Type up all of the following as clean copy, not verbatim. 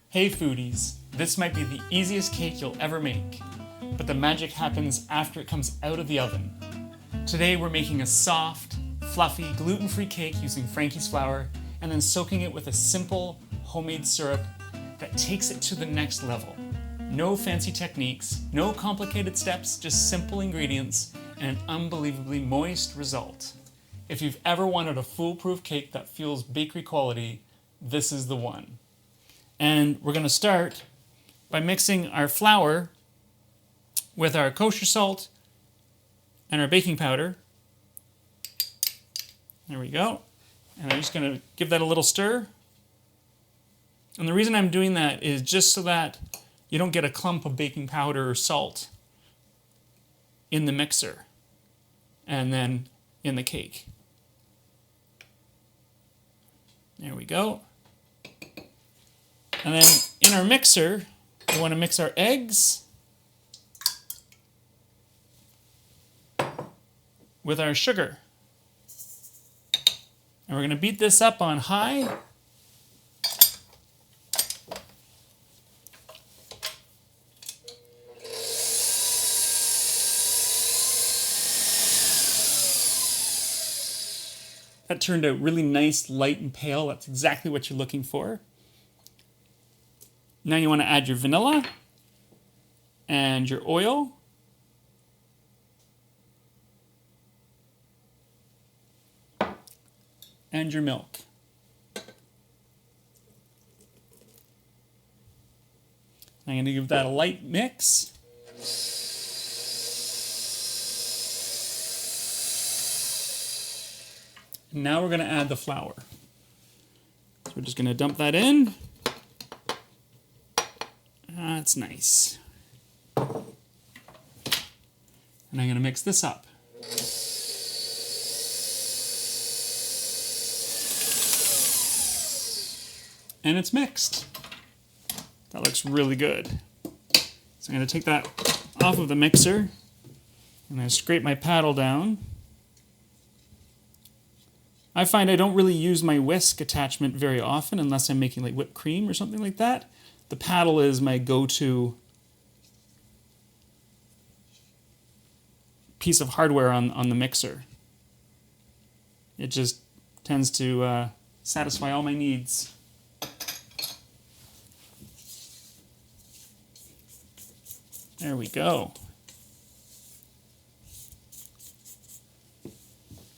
Hey foodies, this might be the easiest cake you'll ever make, but the magic happens after it comes out of the oven. Today we're making a soft, fluffy, gluten-free cake using Frankie's flour and then soaking it with a simple homemade syrup that takes it to the next level. No fancy techniques, no complicated steps, just simple ingredients and an unbelievably moist result. If you've ever wanted a foolproof cake that feels bakery quality, this is the one. And we're going to start by mixing our flour with our kosher salt and our baking powder. There we go. And I'm just going to give that a little stir. And the reason I'm doing that is just so that you don't get a clump of baking powder or salt in the mixer and then in the cake. There we go. And then in our mixer, we want to mix our eggs with our sugar. And we're going to beat this up on high. That turned out really nice, light and pale. That's exactly what you're looking for. Now you want to add your vanilla and your oil. And your milk. I'm going to give that a light mix. And now we're going to add the flour. So we're just going to dump that in. That's nice. And I'm going to mix this up. And it's mixed. That looks really good. So I'm going to take that off of the mixer and I scrape my paddle down. I find I don't really use my whisk attachment very often unless I'm making like whipped cream or something like that. The paddle is my go-to piece of hardware on the mixer. It just tends to satisfy all my needs. There we go.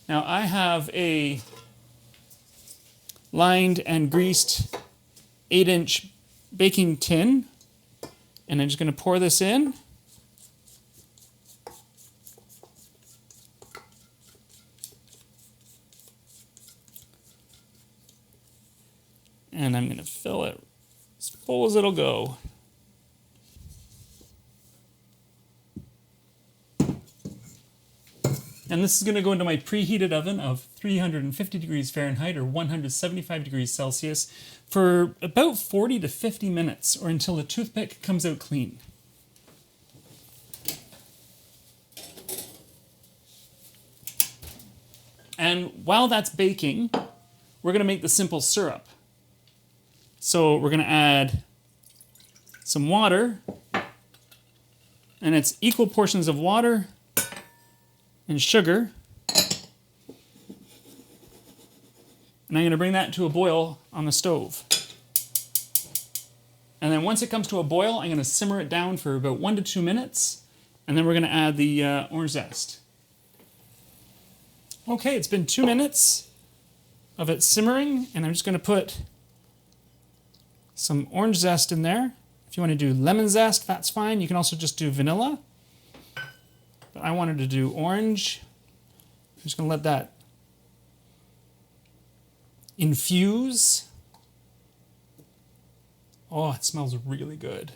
Now I have a lined and greased 8-inch baking tin, and I'm just going to pour this in. And I'm going to fill it as full as it'll go. And this is going to go into my preheated oven of 350 degrees Fahrenheit or 175 degrees Celsius for about 40 to 50 minutes or until the toothpick comes out clean. And while that's baking, we're going to make the simple syrup. So we're going to add some water, and it's equal portions of water and sugar. And I'm going to bring that to a boil on the stove. And then once it comes to a boil, I'm going to simmer it down for about 1 to 2 minutes. And then we're going to add the orange zest. Okay, it's been 2 minutes of it simmering, and I'm just going to put some orange zest in there. If you want to do lemon zest, that's fine. You can also just do vanilla. But I wanted to do orange. I'm just going to let that infuse. Oh, it smells really good.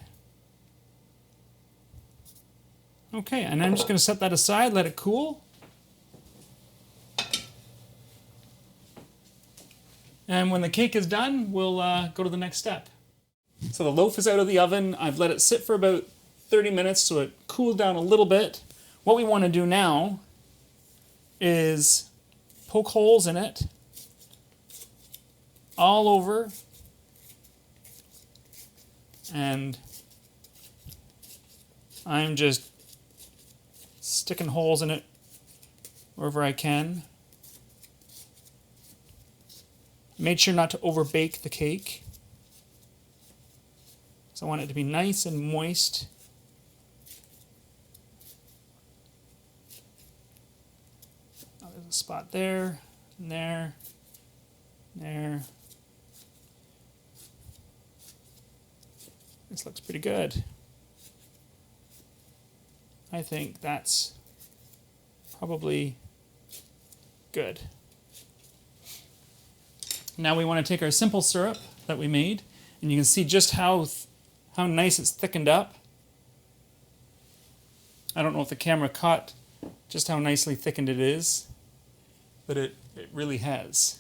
Okay, and I'm just going to set that aside, let it cool. And when the cake is done, we'll go to the next step. So the loaf is out of the oven. I've let it sit for about 30 minutes so it cooled down a little bit. What we want to do now is poke holes in it all over And I'm just sticking holes in it wherever I can. Made sure not to over bake the cake. So I want it to be nice and moist. Oh, there's a spot there, and there, there. This looks pretty good. I think that's probably good. Now we want to take our simple syrup that we made, and you can see just how nice it's thickened up. I don't know if the camera caught just how nicely thickened it is, but it really has.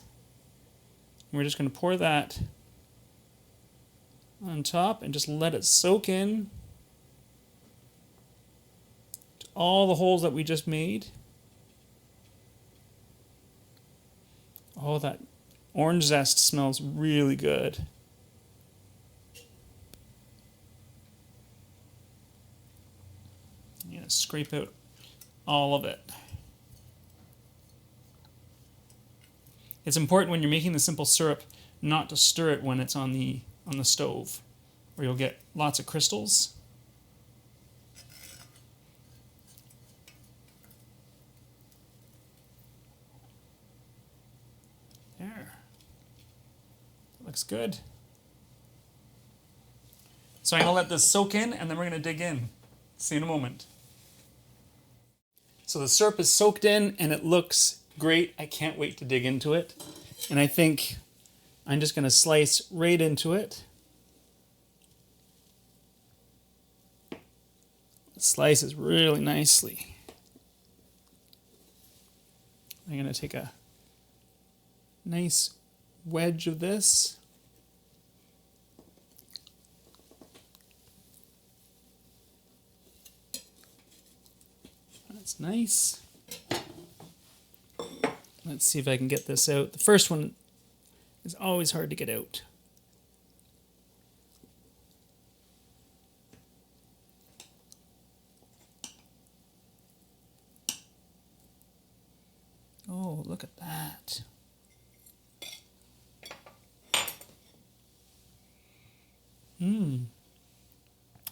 And we're just going to pour that on top and just let it soak in to all the holes that we just made. Oh, that orange zest smells really good. I'm gonna scrape out all of it. It's important when you're making the simple syrup not to stir it when it's on the stove, or you'll get lots of crystals. There. Looks good. So I'm going to let this soak in, and then we're going to dig in. See you in a moment. So the syrup is soaked in, and it looks great. I can't wait to dig into it. And I think I'm just going to slice right into it. It slices really nicely. I'm going to take a nice wedge of this. That's nice. Let's see if I can get this out. The first one is always hard to get out. Oh, look at that.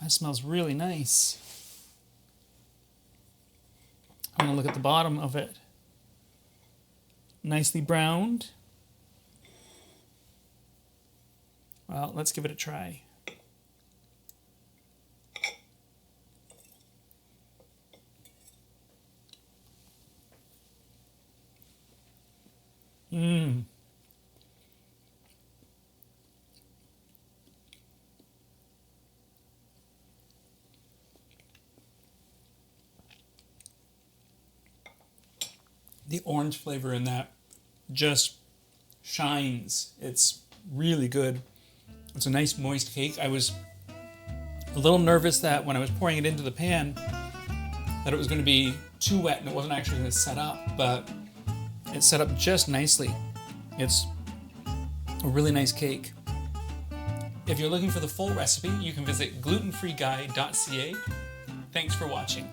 That smells really nice. I'm going to look at the bottom of it. Nicely browned. Well, let's give it a try. The orange flavor in that just shines. It's really good. It's a nice moist cake. I was a little nervous that when I was pouring it into the pan that it was going to be too wet and it wasn't actually going to set up, but it set up just nicely. It's a really nice cake. If you're looking for the full recipe, you can visit glutenfreeguide.ca. Thanks for watching.